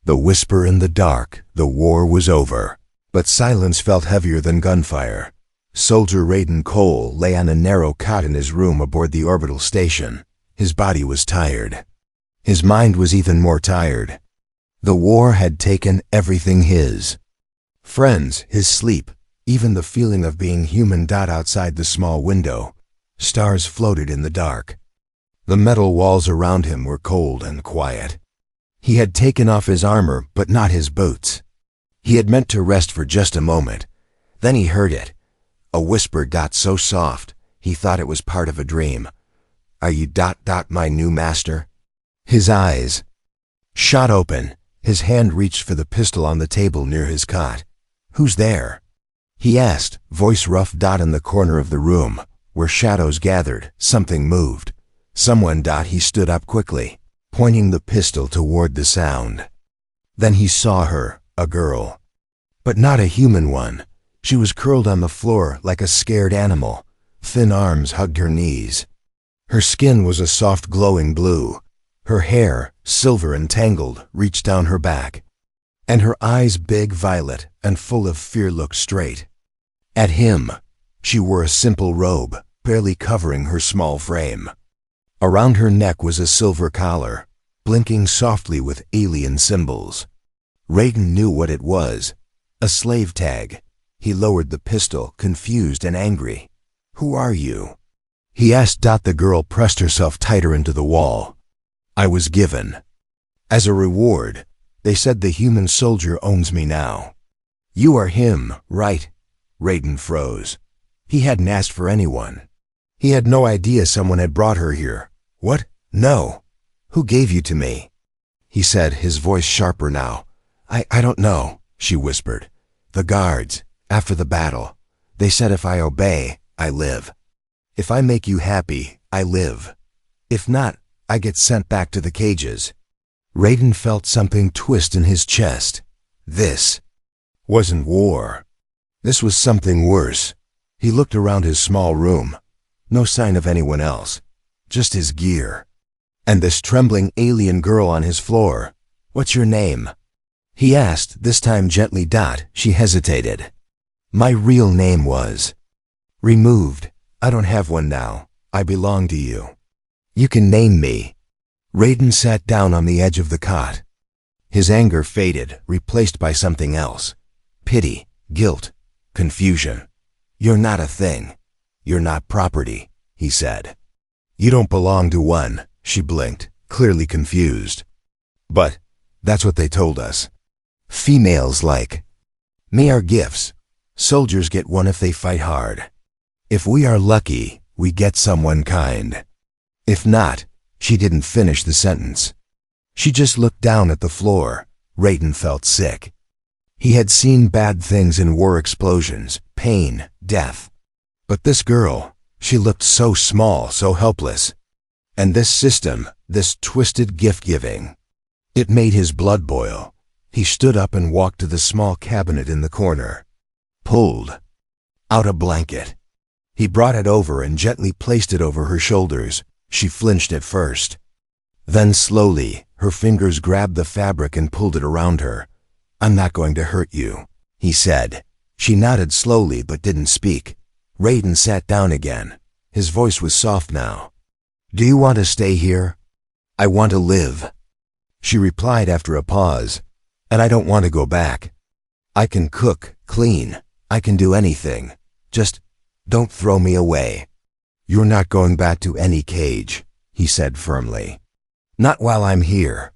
The whisper in the dark, the war was over. But silence felt heavier than gunfire. Soldier Raiden Cole lay on a narrow cot in his room aboard the orbital station. His body was tired. His mind was even more tired. The war had taken everything his. Friends, his sleep, even the feeling of being human. Outside the small window, stars floated in the dark. The metal walls around him were cold and quiet. He had taken off his armor, but not his boots. He had meant to rest for just a moment. Then he heard it. A whisper so soft, he thought it was part of a dream. "Are you my new master?" His eyes shot open. His hand reached for the pistol on the table near his cot. "Who's there?" he asked, voice rough. In the corner of the room, where shadows gathered, something moved. Someone. He stood up quickly, pointing the pistol toward the sound. Then he saw her, a girl. But not a human one. She was curled on the floor like a scared animal. Thin arms hugged her knees. Her skin was a soft glowing blue. Her hair, silver and tangled, reached down her back. And her eyes, big violet and full of fear, looked straight at him. She wore a simple robe, barely covering her small frame. Around her neck was a silver collar, blinking softly with alien symbols. Raiden knew what it was. A slave tag. He lowered the pistol, confused and angry. "Who are you?" he asked. The girl pressed herself tighter into the wall. "I was given. As a reward. They said the human soldier owns me now." "You are him, right?" Raiden froze. He hadn't asked for anyone. He had no idea someone had brought her here. "What? No. Who gave you to me?" he said, his voice sharper now. I don't know," she whispered. "The guards, after the battle. They said if I obey, I live. If I make you happy, I live. If not, I get sent back to the cages." Raiden felt something twist in his chest. This wasn't war. This was something worse. He looked around his small room. No sign of anyone else. Just his gear. And this trembling alien girl on his floor. "What's your name?" he asked, this time gently. She hesitated. "My real name was removed. I don't have one now. I belong to you. You can name me." Raiden sat down on the edge of the cot. His anger faded, replaced by something else. Pity, guilt, confusion. "You're not a thing. You're not property," he said. "You don't belong to one," she blinked, clearly confused. "But that's what they told us. Females like me are gifts. Soldiers get one if they fight hard. If we are lucky, we get someone kind. If not," she didn't finish the sentence. She just looked down at the floor. Raiden felt sick. He had seen bad things in war: explosions, pain, death. But this girl, she looked so small, so helpless. And this system, this twisted gift-giving. It made his blood boil. He stood up and walked to the small cabinet in the corner. Pulled out a blanket. He brought it over and gently placed it over her shoulders. She flinched at first. Then slowly, her fingers grabbed the fabric and pulled it around her. "I'm not going to hurt you," he said. She nodded slowly but didn't speak. Raiden sat down again. His voice was soft now. "Do you want to stay here?" "I want to live," she replied after a pause. "And I don't want to go back. I can cook, clean, I can do anything. Just don't throw me away." "You're not going back to any cage," he said firmly. "Not while I'm here."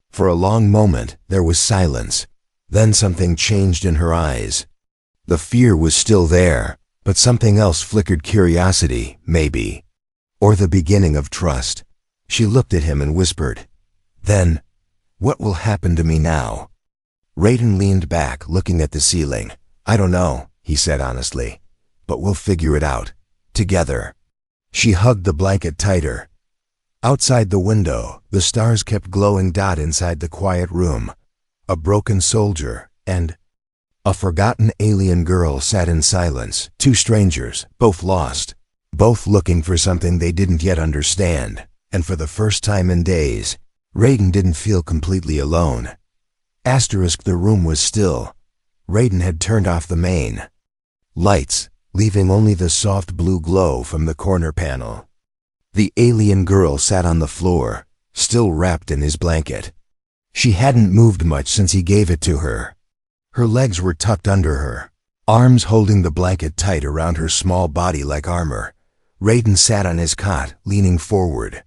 For a long moment, there was silence. Then something changed in her eyes. The fear was still there, but something else flickered: curiosity, maybe. Or the beginning of trust. She looked at him and whispered, "Then, what will happen to me now?" Raiden leaned back, looking at the ceiling. "I don't know," he said honestly. "But we'll figure it out. Together." She hugged the blanket tighter. Outside the window, the stars kept glowing. Inside the quiet room, a broken soldier and a forgotten alien girl sat in silence. Two strangers, both lost, both looking for something they didn't yet understand. And for the first time in days, Raiden didn't feel completely alone. The room was still. Raiden had turned off the main lights, leaving only the soft blue glow from the corner panel. The alien girl sat on the floor, still wrapped in his blanket. She hadn't moved much since he gave it to her. Her legs were tucked under her, arms holding the blanket tight around her small body like armor. Raiden sat on his cot, leaning forward,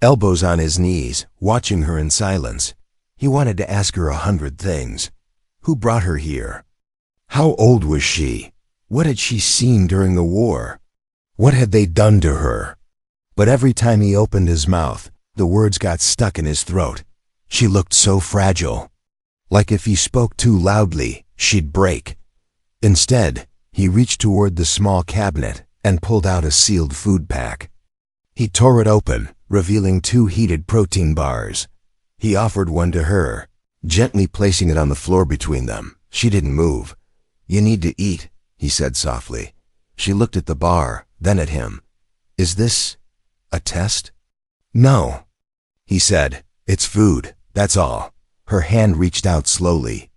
elbows on his knees, watching her in silence. He wanted to ask her 100 things. Who brought her here? How old was she? What had she seen during the war? What had they done to her? But every time he opened his mouth, the words got stuck in his throat. She looked so fragile. Like if he spoke too loudly, she'd break. Instead, he reached toward the small cabinet and pulled out a sealed food pack. He tore it open, revealing 2 heated protein bars. He offered one to her, gently placing it on the floor between them. She didn't move. "You need to eat," he said softly. She looked at the bar, then at him. "Is this a test?" "No," he said. "It's food, that's all." Her hand reached out slowly.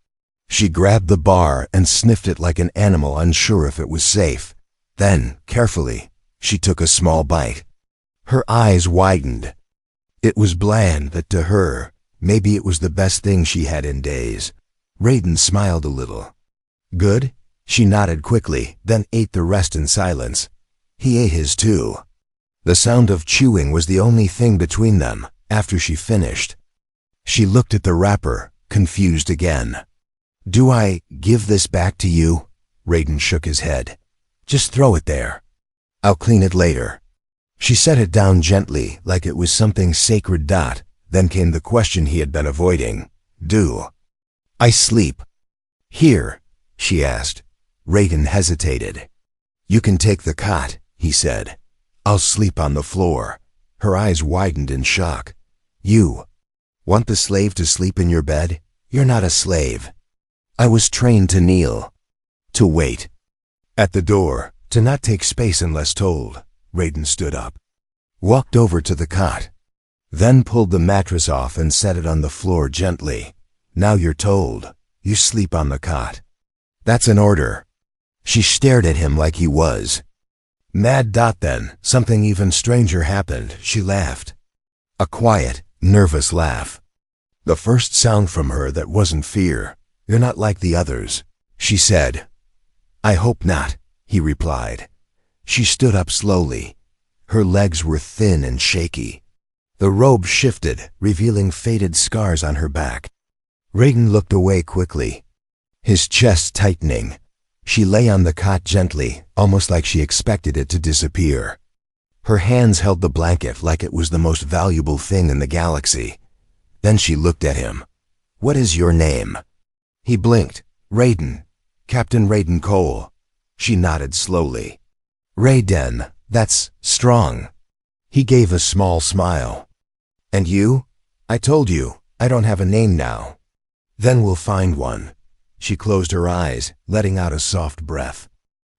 She grabbed the bar and sniffed it like an animal unsure if it was safe. Then, carefully, she took a small bite. Her eyes widened. It was bland, but to her, maybe it was the best thing she had in days. Raiden smiled a little. "Good?" She nodded quickly, then ate the rest in silence. He ate his too. The sound of chewing was the only thing between them. After she finished, she looked at the wrapper, confused again. "Do I give this back to you?" Raiden shook his head. "Just throw it there. I'll clean it later." She set it down gently, like it was something sacred. Then came the question he had been avoiding. "Do I sleep here?" she asked. Raiden hesitated. "You can take the cot," he said. "I'll sleep on the floor." Her eyes widened in shock. "You want the slave to sleep in your bed? You're not a slave." "I was trained to kneel, to wait at the door, to not take space unless told." Raiden stood up, walked over to the cot, then pulled the mattress off and set it on the floor gently. "Now you're told. You sleep on the cot. That's an order." She stared at him like he was mad. Then, something even stranger happened. She laughed. A quiet, nervous laugh. The first sound from her that wasn't fear. "You're not like the others," she said. "I hope not," he replied. She stood up slowly. Her legs were thin and shaky. The robe shifted, revealing faded scars on her back. Raiden looked away quickly, his chest tightening. She lay on the cot gently, almost like she expected it to disappear. Her hands held the blanket like it was the most valuable thing in the galaxy. Then she looked at him. "What is your name?" He blinked. "Raiden. Captain Raiden Cole." She nodded slowly. "Raiden, that's strong." He gave a small smile. "And you?" "I told you, I don't have a name now." "Then we'll find one." She closed her eyes, letting out a soft breath.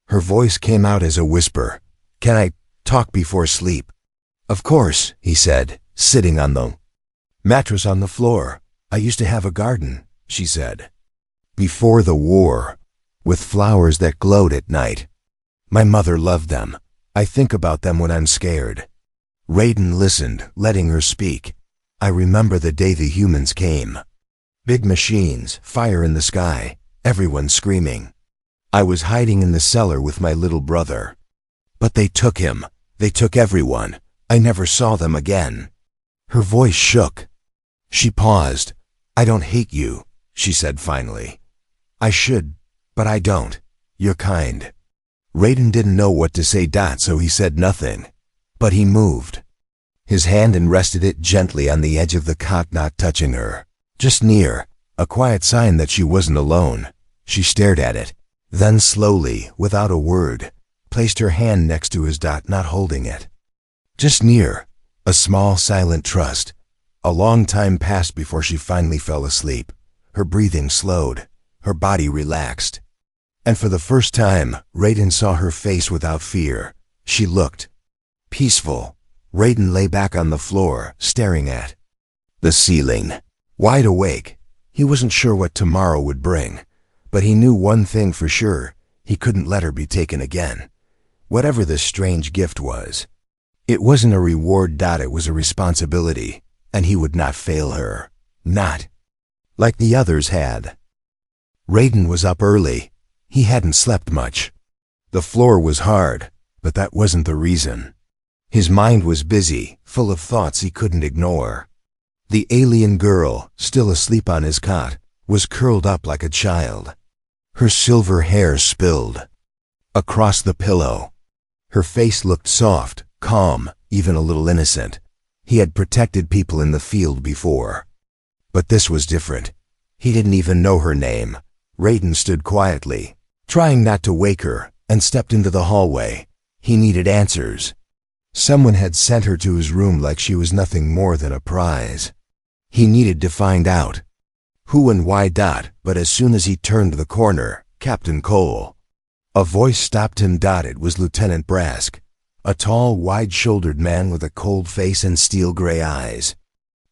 Her voice came out as a whisper. "Can I talk before sleep?" "Of course," he said, sitting on the mattress on the floor. "I used to have a garden," she said. "Before the war, with flowers that glowed at night. My mother loved them. I think about them when I'm scared." Raiden listened, letting her speak. "I remember the day the humans came. Big machines, fire in the sky, everyone screaming. I was hiding in the cellar with my little brother. But they took him. They took everyone. I never saw them again." Her voice shook. She paused. "I don't hate you," she said finally. "I should, but I don't. You're kind." Raiden didn't know what to say. So he said nothing. But he moved his hand and rested it gently on the edge of the cot, not touching her. Just near, a quiet sign that she wasn't alone. She stared at it, then slowly, without a word, placed her hand next to his. Not holding it. Just near, a small silent trust. A long time passed before she finally fell asleep. Her breathing slowed, her body relaxed. And for the first time, Raiden saw her face without fear. She looked peaceful. Raiden lay back on the floor, staring at the ceiling. Wide awake, He wasn't sure what tomorrow would bring, but he knew one thing for sure: he couldn't let her be taken again. Whatever this strange gift was, it wasn't a reward. It was a responsibility, and he would not fail her. Not like the others had. Raiden was up early. He hadn't slept much. The floor was hard, but that wasn't the reason. His mind was busy, full of thoughts he couldn't ignore. The alien girl, still asleep on his cot, was curled up like a child. Her silver hair spilled across the pillow. Her face looked soft, calm, even a little innocent. He had protected people in the field before. But this was different. He didn't even know her name. Raiden stood quietly, trying not to wake her, and stepped into the hallway. He needed answers. Someone had sent her to his room like she was nothing more than a prize. He needed to find out who and why. But as soon as he turned the corner, Captain Cole. A voice stopped him. It was Lieutenant Brask, a tall, wide-shouldered man with a cold face and steel-gray eyes.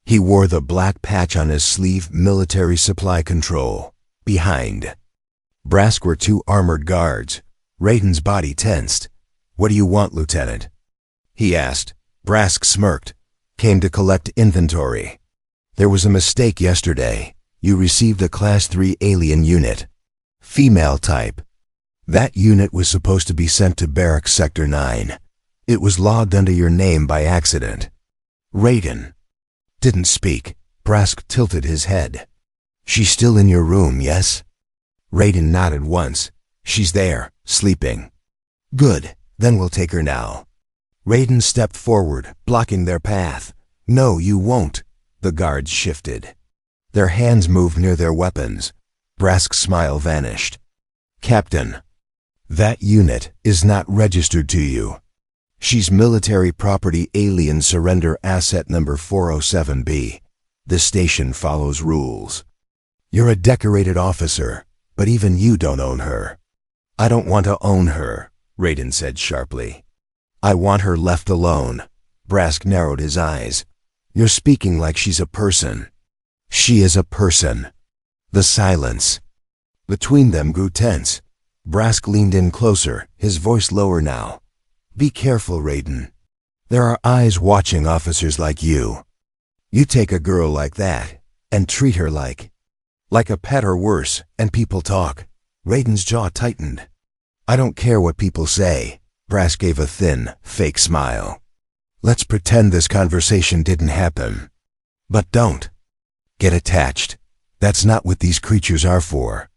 He wore the black patch on his sleeve, military supply control. Behind Brask were two armored guards. Raiden's body tensed. "What do you want, Lieutenant?" he asked. Brask smirked. "Came to collect inventory. There was a mistake yesterday. You received a Class 3 alien unit. Female type. That unit was supposed to be sent to Barracks Sector 9. It was logged under your name by accident." Raiden didn't speak. Brask tilted his head. "She's still in your room, yes?" Raiden nodded once. "She's there, sleeping." "Good, then we'll take her now." Raiden stepped forward, blocking their path. "No, you won't." The guards shifted. Their hands moved near their weapons. Brask's smile vanished. "Captain, that unit is not registered to you. She's military property, alien surrender asset number 407B. The station follows rules. You're a decorated officer, but even you don't own her." "I don't want to own her," Raiden said sharply. "I want her left alone." Brask narrowed his eyes. "You're speaking like she's a person." "She is a person." The silence between them grew tense. Brask leaned in closer, his voice lower now. "Be careful, Raiden. There are eyes watching officers like you. You take a girl like that and treat her like a pet or worse, and people talk." Raiden's jaw tightened. "I don't care what people say." Brask gave a thin, fake smile. "Let's pretend this conversation didn't happen. But don't get attached. That's not what these creatures are for."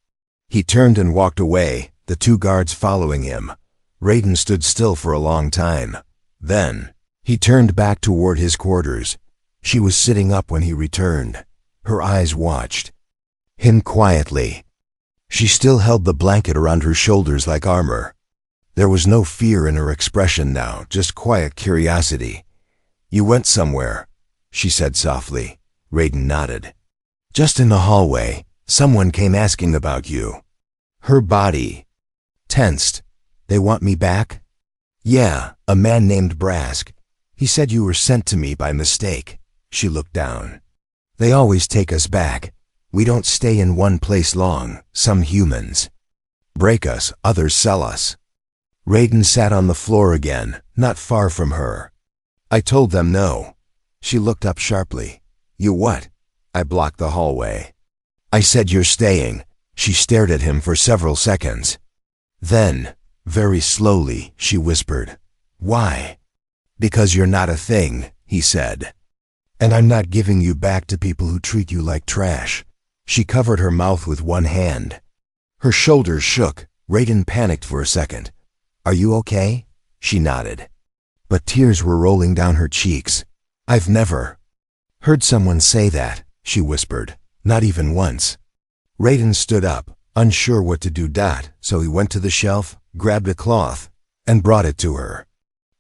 He turned and walked away, the two guards following him. Raiden stood still for a long time. Then he turned back toward his quarters. She was sitting up when he returned. Her eyes watched him quietly. She still held the blanket around her shoulders like armor. There was no fear in her expression now, just quiet curiosity. "You went somewhere," she said softly. Raiden nodded. "Just in the hallway, someone came asking about you." Her body tensed. "They want me back?" "Yeah, a man named Brask. He said you were sent to me by mistake." She looked down. "They always take us back. We don't stay in one place long. Some humans break us, others sell us." Raiden sat on the floor again, not far from her. "I told them no." She looked up sharply. "You what?" "I blocked the hallway." "I said you're staying." She stared at him for several seconds. Then, very slowly, she whispered, "Why?" "Because you're not a thing," he said. "And I'm not giving you back to people who treat you like trash." She covered her mouth with one hand. Her shoulders shook. Raiden panicked for a second. "Are you okay?" She nodded. But tears were rolling down her cheeks. "I've never heard someone say that," she whispered. "Not even once." Raiden stood up, unsure what to do. So he went to the shelf, grabbed a cloth, and brought it to her.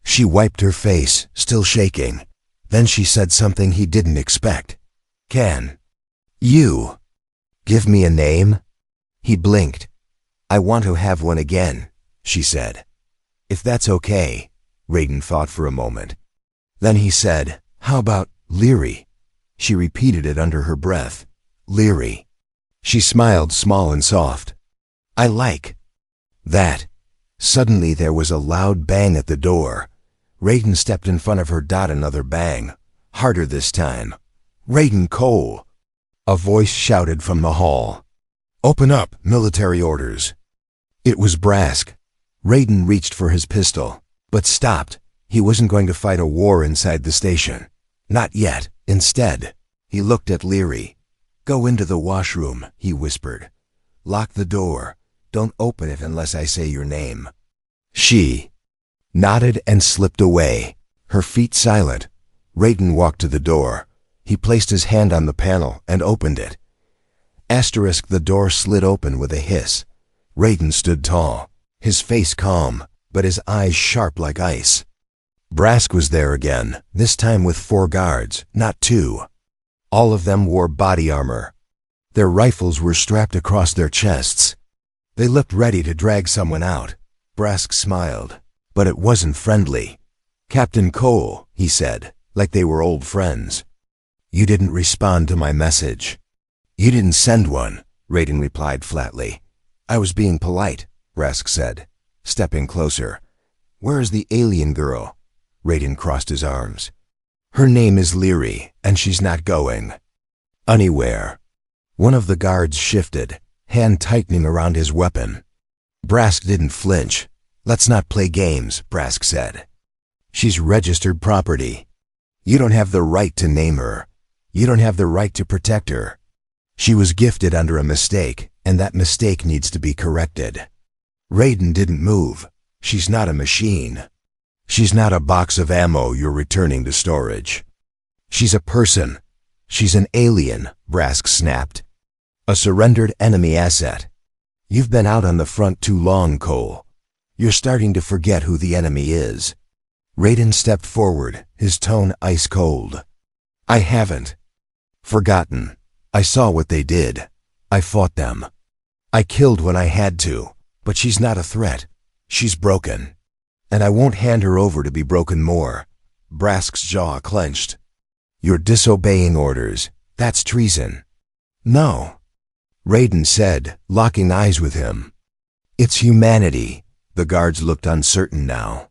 She wiped her face, still shaking. Then she said something he didn't expect. "Can you give me a name?" He blinked. "I want to have one again," she said. "If that's okay." Raiden thought for a moment. Then he said, "How about Leary?" She repeated it under her breath. "Leary." She smiled small and soft. I like that. Suddenly there was a loud bang at the door. Raiden stepped in front of her. Another bang, harder this time. Raiden Cole! A voice shouted from the hall. Open up, military orders. It was Brask. Raiden reached for his pistol, but stopped. He wasn't going to fight a war inside the station. Not yet. Instead, he looked at Leary. Go into the washroom, he whispered. Lock the door. Don't open it unless I say your name. She nodded and slipped away, her feet silent. Raiden walked to the door. He placed his hand on the panel and opened it. The door slid open with a hiss. Raiden stood tall, his face calm, but his eyes sharp like ice. Brask was there again, this time with 4 guards, not 2. All of them wore body armor. Their rifles were strapped across their chests. They looked ready to drag someone out. Brask smiled, but it wasn't friendly. Captain Cole, he said, like they were old friends. You didn't respond to my message. You didn't send one, Raiden replied flatly. I was being polite, Brask said, stepping closer. Where is the alien girl? Raiden crossed his arms. Her name is Leary, and she's not going anywhere. One of the guards shifted, hand tightening around his weapon. Brask didn't flinch. Let's not play games, Brask said. She's registered property. You don't have the right to name her. You don't have the right to protect her. She was gifted under a mistake, and that mistake needs to be corrected. Raiden didn't move. She's not a machine. She's not a box of ammo you're returning to storage. She's a person. She's an alien, Brask snapped. A surrendered enemy asset. You've been out on the front too long, Cole. You're starting to forget who the enemy is. Raiden stepped forward, his tone ice cold. I haven't forgotten. I saw what they did. I fought them. I killed when I had to, but she's not a threat. She's broken. And I won't hand her over to be broken more. Brask's jaw clenched. You're disobeying orders. That's treason. No, Raiden said, locking eyes with him. It's humanity. The guards looked uncertain now.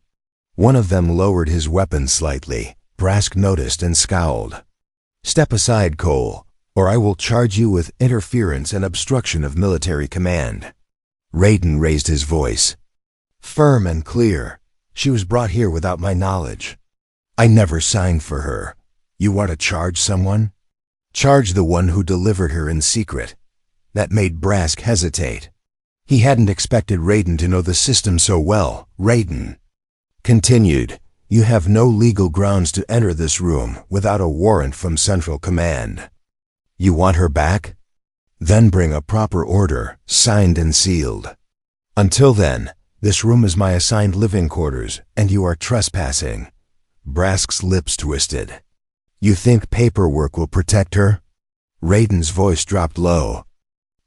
One of them lowered his weapon slightly. Brask noticed and scowled. Step aside, Cole, or I will charge you with interference and obstruction of military command. Raiden raised his voice. Firm and clear. She was brought here without my knowledge. I never signed for her. You want to charge someone? Charge the one who delivered her in secret. That made Brask hesitate. He hadn't expected Raiden to know the system so well. Raiden continued, you have no legal grounds to enter this room without a warrant from Central Command. You want her back? Then bring a proper order, signed and sealed. Until then, this room is my assigned living quarters, and you are trespassing. Brask's lips twisted. You think paperwork will protect her? Raiden's voice dropped low.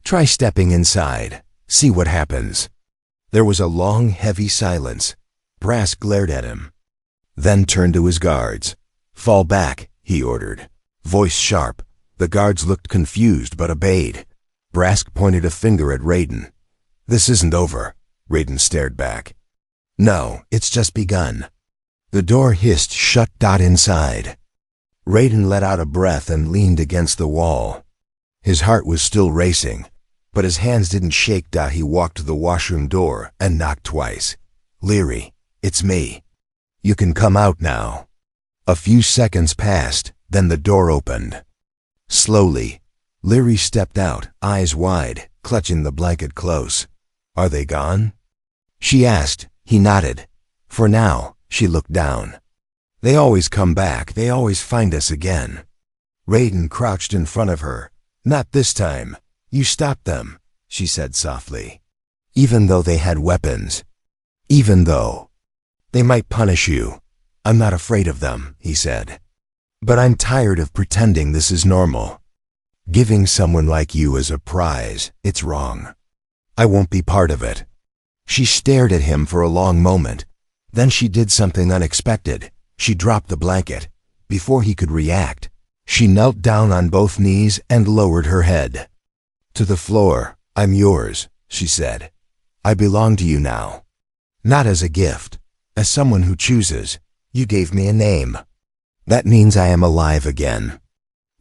Try stepping inside. See what happens. There was a long, heavy silence. Brask glared at him, then turned to his guards. Fall back, he ordered. Voice sharp. The guards looked confused but obeyed. Brask pointed a finger at Raiden. This isn't over. Raiden stared back. No, it's just begun. The door hissed shut. Inside. Raiden let out a breath and leaned against the wall. His heart was still racing, but his hands didn't shake. He walked to the washroom door and knocked twice. Leary, it's me. You can come out now. A few seconds passed, then the door opened. Slowly, Leary stepped out, eyes wide, clutching the blanket close. Are they gone? She asked. He nodded. For now. She looked down. They always come back. They always find us again. Raiden crouched in front of her. Not this time. You stopped them, she said softly. Even though they had weapons. Even though they might punish you. I'm not afraid of them, he said. But I'm tired of pretending this is normal. Giving someone like you as a prize, it's wrong. I won't be part of it. She stared at him for a long moment. Then she did something unexpected. She dropped the blanket. Before he could react, she knelt down on both knees and lowered her head. To the floor. I'm yours, she said. I belong to you now. Not as a gift, as someone who chooses. You gave me a name. That means I am alive again.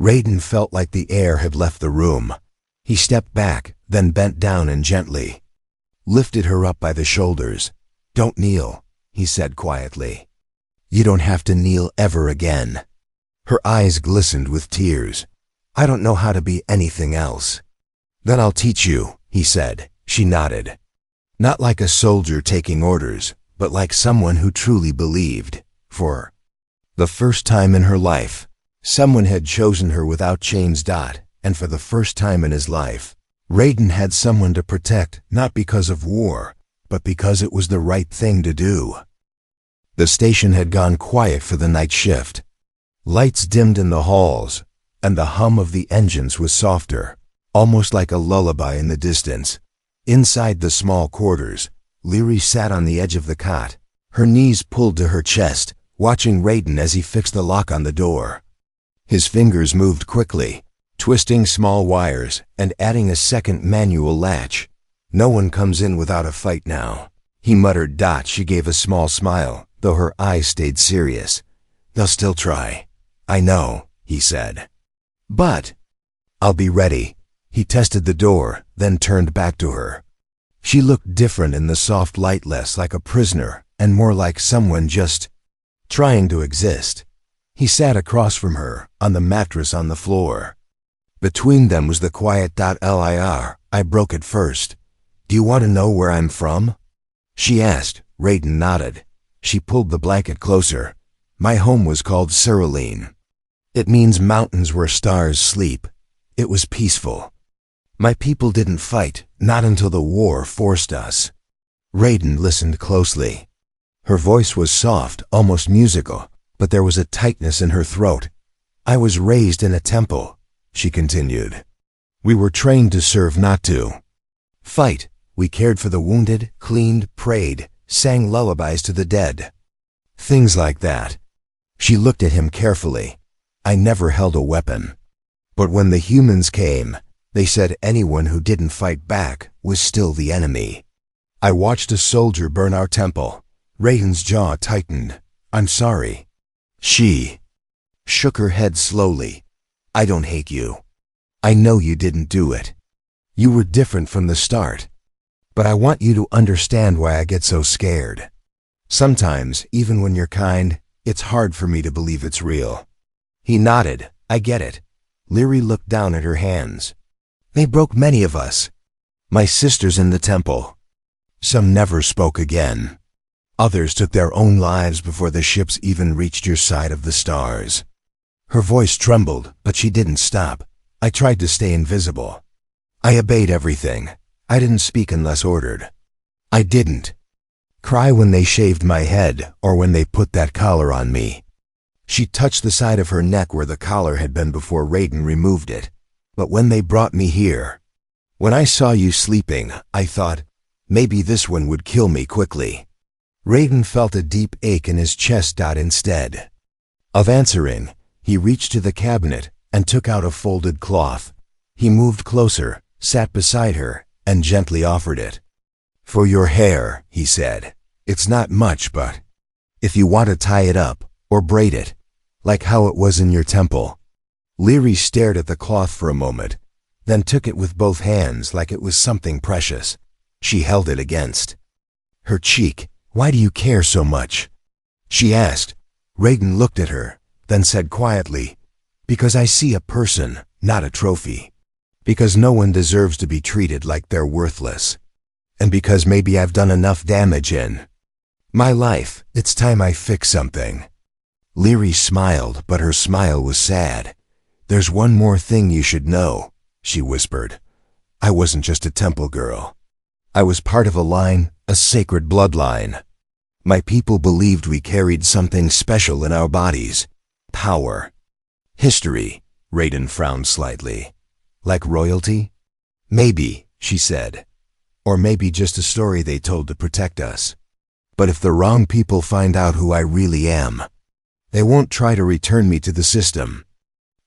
Raiden felt like the air had left the room. He stepped back, then bent down and gently lifted her up by the shoulders. Don't kneel, he said quietly. You don't have to kneel ever again. Her eyes glistened with tears. I don't know how to be anything else. Then I'll teach you, he said. She nodded. Not like a soldier taking orders, but like someone who truly believed. For the first time in her life, someone had chosen her without chains. And for the first time in his life, Raiden had someone to protect, not because of war, but because it was the right thing to do. The station had gone quiet for the night shift. Lights dimmed in the halls, and the hum of the engines was softer, almost like a lullaby in the distance. Inside the small quarters, Leary sat on the edge of the cot, her knees pulled to her chest, watching Raiden as he fixed the lock on the door. His fingers moved quickly, twisting small wires and adding a second manual latch. No one comes in without a fight now, he muttered. She gave a small smile, though her eyes stayed serious. They'll still try. I know, he said. But I'll be ready. He tested the door, then turned back to her. She looked different in the soft light, less like a prisoner and more like someone just trying to exist. He sat across from her, on the mattress on the floor. Between them was the quiet lir. I broke it first. Do you want to know where I'm from? She asked. Raiden nodded. She pulled the blanket closer. My home was called Ceremonial. It means mountains where stars sleep. It was peaceful. My people didn't fight, not until the war forced us. Raiden listened closely. Her voice was soft, almost musical, but there was a tightness in her throat. I was raised in a temple, she continued. We were trained to serve, not to fight. We cared for the wounded, cleaned, prayed, sang lullabies to the dead. Things like that. She looked at him carefully. I never held a weapon. But when the humans came, they said anyone who didn't fight back was still the enemy. I watched a soldier burn our temple. Raiden's jaw tightened. I'm sorry. She shook her head slowly. I don't hate you. I know you didn't do it. You were different from the start. But I want you to understand why I get so scared. Sometimes, even when you're kind, it's hard for me to believe it's real. He nodded. I get it. Leary looked down at her hands. They broke many of us. My sisters in the temple. Some never spoke again. Others took their own lives before the ships even reached your side of the stars. Her voice trembled, but she didn't stop. I tried to stay invisible. I obeyed everything. I didn't speak unless ordered. I didn't cry when they shaved my head or when they put that collar on me. She touched the side of her neck where the collar had been before Raiden removed it. But when they brought me here, when I saw you sleeping, I thought, maybe this one would kill me quickly. Raiden felt a deep ache in his chest. Instead of answering, he reached to the cabinet and took out a folded cloth. He moved closer, sat beside her, and gently offered it. For your hair, he said. It's not much, but if you want to tie it up or braid it, like how it was in your temple. Leary stared at the cloth for a moment, then took it with both hands like it was something precious. She held it against her cheek. Why do you care so much? She asked. Raiden looked at her, then said quietly, because I see a person, not a trophy. Because no one deserves to be treated like they're worthless. And because maybe I've done enough damage in my life, it's time I fix something. Leary smiled, but her smile was sad. There's one more thing you should know, she whispered. I wasn't just a temple girl. I was part of a line, a sacred bloodline. My people believed we carried something special in our bodies. Power. History. Raiden frowned slightly. Like royalty? Maybe, she said. Or maybe just a story they told to protect us. But if the wrong people find out who I really am, they won't try to return me to the system.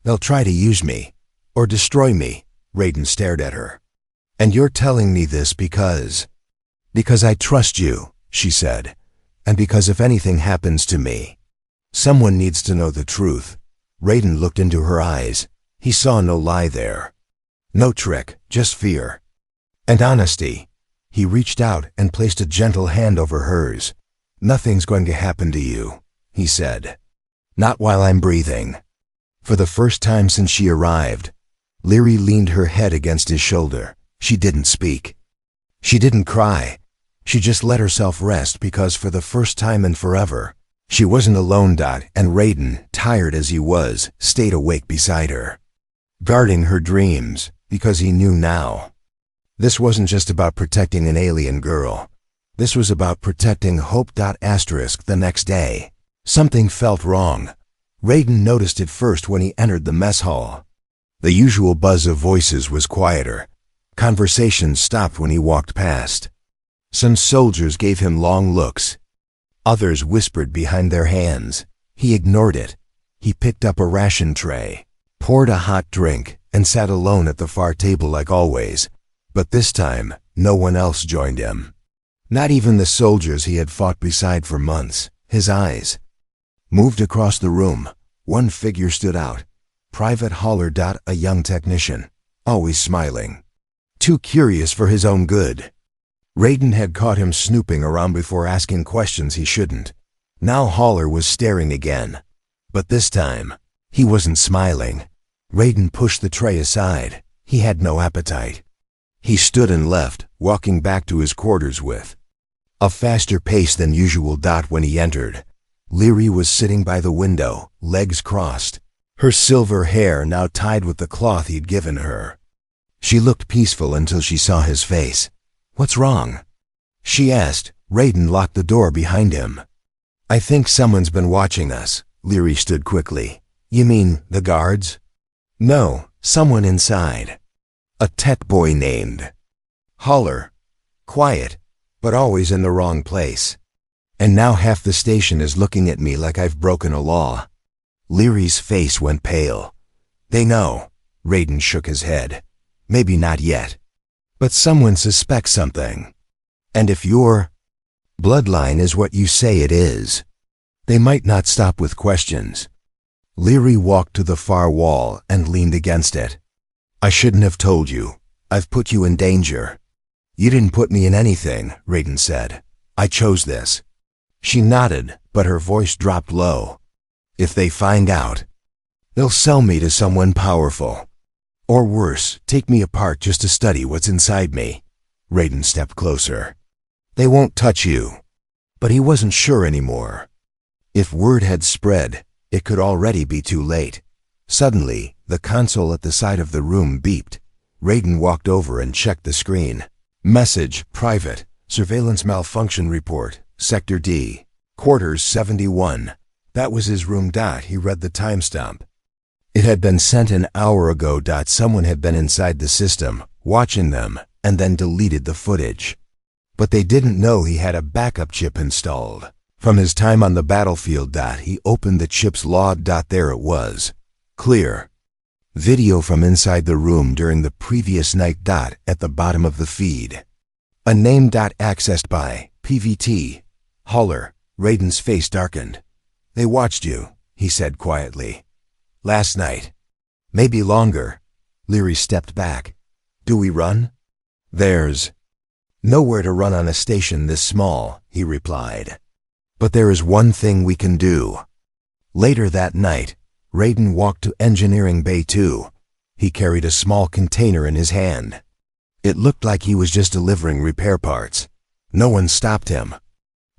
They'll try to use me, or destroy me. Raiden stared at her. And you're telling me this because I trust you, she said, and because if anything happens to me, someone needs to know the truth. Raiden looked into her eyes. He saw no lie there. No trick, just fear. And honesty. He reached out and placed a gentle hand over hers. Nothing's going to happen to you, he said. Not while I'm breathing. For the first time since she arrived, Leary leaned her head against his shoulder. She didn't speak. She didn't cry. She just let herself rest because for the first time in forever, she wasn't alone. And Raiden, tired as he was, stayed awake beside her, guarding her dreams because he knew now. This wasn't just about protecting an alien girl. This was about protecting hope. The next day, something felt wrong. Raiden noticed it first when he entered the mess hall. The usual buzz of voices was quieter. Conversations stopped when he walked past. Some soldiers gave him long looks. Others whispered behind their hands. He ignored it. He picked up a ration tray, poured a hot drink, and sat alone at the far table like always. But this time, no one else joined him. Not even the soldiers he had fought beside for months. His eyes moved across the room. One figure stood out. Private Haller. A young technician, always smiling. Too curious for his own good. Raiden had caught him snooping around before asking questions he shouldn't. Now Haller was staring again. But this time, he wasn't smiling. Raiden pushed the tray aside. He had no appetite. He stood and left, walking back to his quarters with a faster pace than usual. When he entered, Leary was sitting by the window, legs crossed, her silver hair now tied with the cloth he'd given her. She looked peaceful until she saw his face. "What's wrong?" she asked. Raiden locked the door behind him. "I think someone's been watching us." Leary stood quickly. "You mean the guards?" "No, someone inside. A tech boy named Haller. Quiet, but always in the wrong place. And now half the station is looking at me like I've broken a law." Leary's face went pale. "They know." Raiden shook his head. "Maybe not yet. But someone suspects something. And if your bloodline is what you say it is, they might not stop with questions." Leary walked to the far wall and leaned against it. "I shouldn't have told you. I've put you in danger." "You didn't put me in anything," Raiden said. "I chose this." She nodded, but her voice dropped low. "If they find out, they'll sell me to someone powerful. Or worse, take me apart just to study what's inside me." Raiden stepped closer. "They won't touch you." But he wasn't sure anymore. If word had spread, it could already be too late. Suddenly, the console at the side of the room beeped. Raiden walked over and checked the screen. "Message, private, surveillance malfunction report, Sector D, quarters 71. That was his room. He read the timestamp. It had been sent an hour ago. Someone had been inside the system, watching them, and then deleted the footage. But they didn't know he had a backup chip installed. From his time on the battlefield. He opened the chip's log. There it was. Clear. Video from inside the room during the previous night. At the bottom of the feed. A name. Accessed by PVT. Haller. Raiden's face darkened. "They watched you," he said quietly. "Last night. Maybe longer." Leary stepped back. "Do we run?" "There's nowhere to run on a station this small," he replied. "But there is one thing we can do." Later that night, Raiden walked to Engineering Bay 2. He carried a small container in his hand. It looked like he was just delivering repair parts. No one stopped him.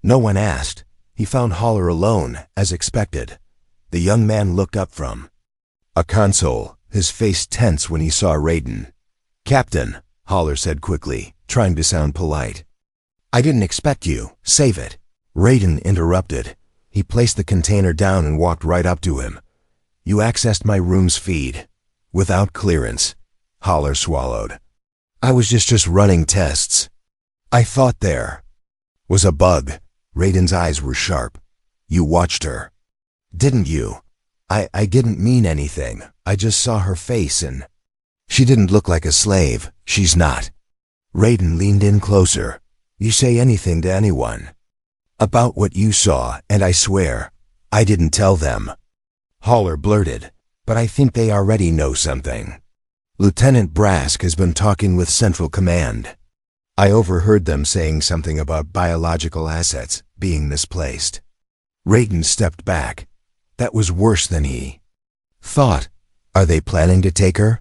No one asked. He found Haller alone, as expected. The young man looked up from a console, his face tense when he saw Raiden. "Captain," Haller said quickly, trying to sound polite. "I didn't expect you. Save it." Raiden interrupted. He placed the container down and walked right up to him. "You accessed my room's feed. Without clearance." Haller swallowed. "I was just running tests. I thought there was a bug." Raiden's eyes were sharp. "You watched her, didn't you?" I didn't mean anything. I just saw her face and she didn't look like a slave. She's not." Raiden leaned in closer. You say anything to anyone about what you saw, and I swear, I didn't tell them. Haller blurted, but I think they already know something. Lieutenant Brask has been talking with Central Command. I overheard them saying something about biological assets being misplaced. Raiden stepped back. That was worse than he thought. Are they planning to take her?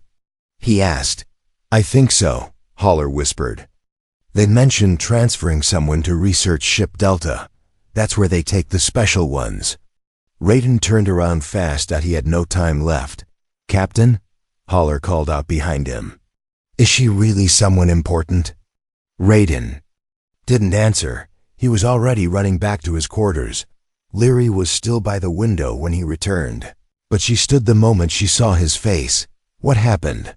He asked. I think so, Haller whispered. They mentioned transferring someone to research Ship Delta. That's where they take the special ones. Raiden turned around fast that he had no time left. Captain? Haller called out behind him. Is she really someone important? Raiden didn't answer. He was already running back to his quarters. Leary was still by the window when he returned, but she stood the moment she saw his face. What happened?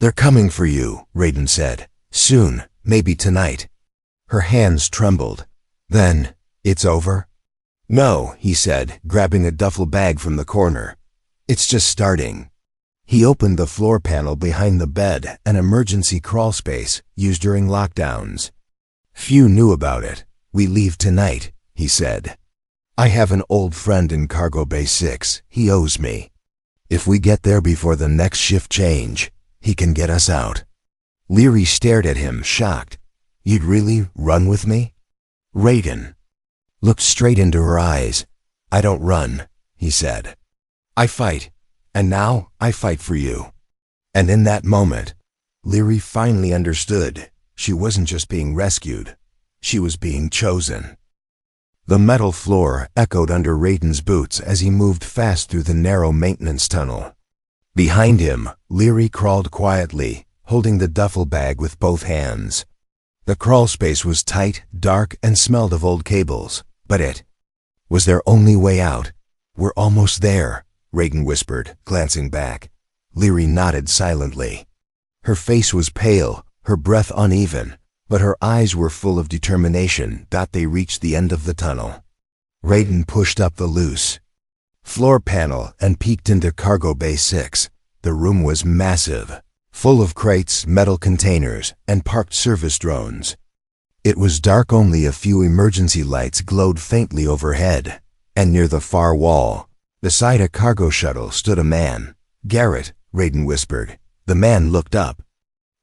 They're coming for you, Raiden said. Soon, maybe tonight. Her hands trembled. Then, it's over? No, he said, grabbing a duffel bag from the corner. It's just starting. He opened the floor panel behind the bed, an emergency crawl space used during lockdowns. Few knew about it. We leave tonight, he said. I have an old friend in Cargo Bay 6. He owes me. If we get there before the next shift change, he can get us out. Leary stared at him, shocked. You'd really run with me? Raiden looked straight into her eyes. I don't run, he said. I fight. And now I fight for you. And in that moment, Leary finally understood. She wasn't just being rescued. She was being chosen. The metal floor echoed under Raiden's boots as he moved fast through the narrow maintenance tunnel. Behind him, Leary crawled quietly, holding the duffel bag with both hands. The crawl space was tight, dark, and smelled of old cables, but it was their only way out. We're almost there, Raiden whispered, glancing back. Leary nodded silently. Her face was pale, her breath uneven, but her eyes were full of determination that they reached the end of the tunnel. Raiden pushed up the loose floor panel and peeked into Cargo Bay 6. The room was massive, full of crates, metal containers, and parked service drones. It was dark. Only a few emergency lights glowed faintly overhead, and near the far wall, beside a cargo shuttle, stood a man. Garrett, Raiden whispered. The man looked up.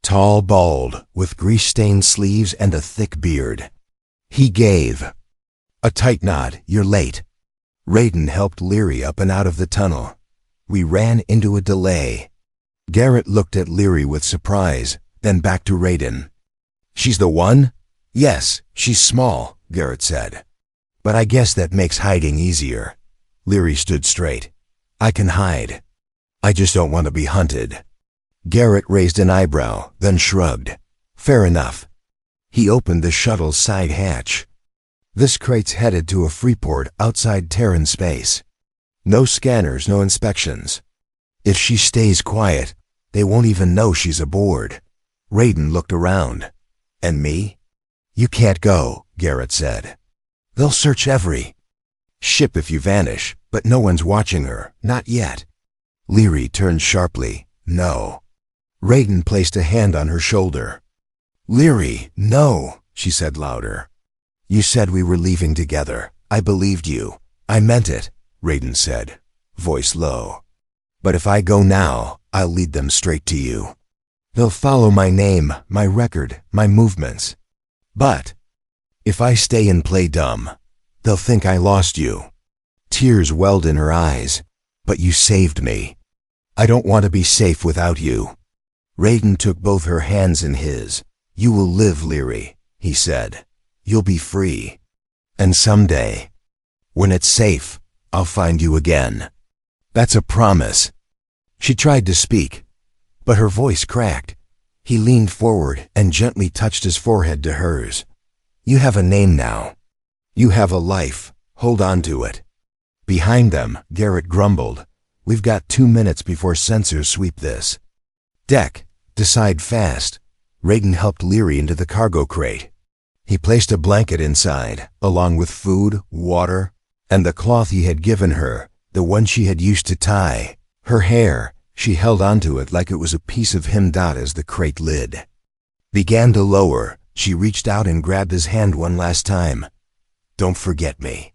Tall, bald, with grease-stained sleeves and a thick beard. He gave a tight nod. You're late. Raiden helped Leary up and out of the tunnel. We ran into a delay. Garrett looked at Leary with surprise, then back to Raiden. She's the one? Yes, she's small, Garrett said. But I guess that makes hiding easier. Leary stood straight. I can hide. I just don't want to be hunted. Garrett raised an eyebrow, then shrugged. Fair enough. He opened the shuttle's side hatch. This crate's headed to a free port outside Terran space. No scanners, no inspections. If she stays quiet, they won't even know she's aboard. Raiden looked around. And me? You can't go, Garrett said. They'll search every ship if you vanish, but no one's watching her, not yet. Leary turned sharply. No. Raiden placed a hand on her shoulder. Leary, no, she said louder. You said we were leaving together. I believed you. I meant it, Raiden said, voice low. But if I go now, I'll lead them straight to you. They'll follow my name, my record, my movements. But if I stay and play dumb, they'll think I lost you. Tears welled in her eyes. But you saved me. I don't want to be safe without you. Raiden took both her hands in his. You will live, Leary, he said. You'll be free. And someday, when it's safe, I'll find you again. That's a promise. She tried to speak, but her voice cracked. He leaned forward and gently touched his forehead to hers. You have a name now. You have a life. Hold on to it. Behind them, Garrett grumbled. We've got 2 minutes before sensors sweep this deck. Decide fast. Raiden helped Leary into the cargo crate. He placed a blanket inside, along with food, water, and the cloth he had given her, the one she had used to tie her hair. She held onto it like it was a piece of him. As the crate lid began to lower. She reached out and grabbed his hand one last time. "Don't forget me."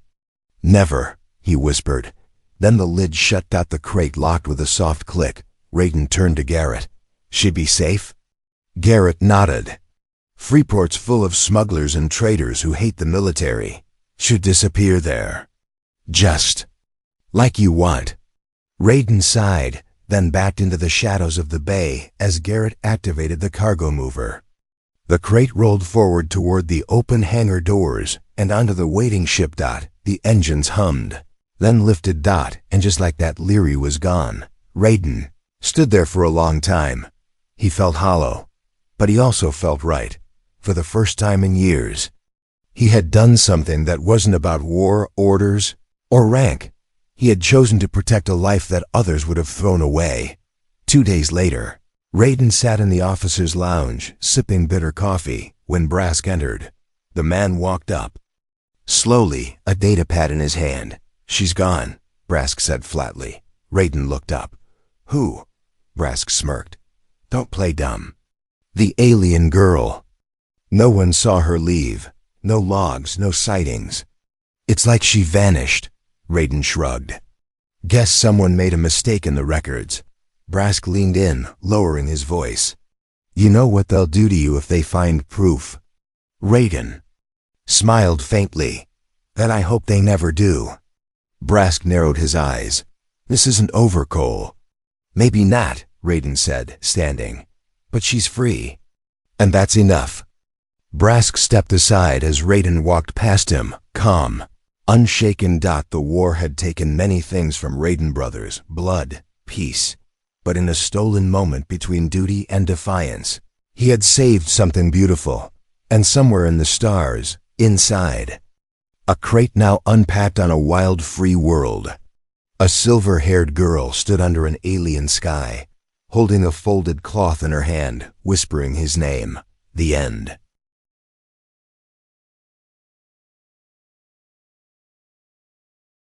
"Never," he whispered. Then the lid shut. The crate locked with a soft click. Raiden turned to Garrett. "She be safe?" Garrett nodded. "Freeport's full of smugglers and traders who hate the military. Should disappear there. Just like you want." Raiden sighed, then backed into the shadows of the bay as Garrett activated the cargo mover. The crate rolled forward toward the open hangar doors and onto the waiting ship. The engines hummed, then lifted. And just like that, Leary was gone. Raiden stood there for a long time. He felt hollow, but he also felt right. For the first time in years, he had done something that wasn't about war, orders, or rank. He had chosen to protect a life that others would have thrown away. 2 days later, Raiden sat in the officer's lounge, sipping bitter coffee, when Brask entered. The man walked up. Slowly, a data pad in his hand. "She's gone," Brask said flatly. Raiden looked up. "Who?" Brask smirked. "Don't play dumb." "The alien girl. No one saw her leave. No logs, no sightings. It's like she vanished." Raiden shrugged. "Guess someone made a mistake in the records." Brask leaned in, lowering his voice. "You know what they'll do to you if they find proof." Raiden smiled faintly. "Then I hope they never do." Brask narrowed his eyes. "This isn't over, Cole." "Maybe not," Raiden said, standing. "But she's free. And that's enough." Brask stepped aside as Raiden walked past him, calm, unshaken. The war had taken many things from Raiden brothers: blood, peace. But in a stolen moment between duty and defiance, he had saved something beautiful. And somewhere in the stars, inside, a crate now unpacked on a wild, free world. A silver-haired girl stood under an alien sky, holding a folded cloth in her hand, whispering his name. The end.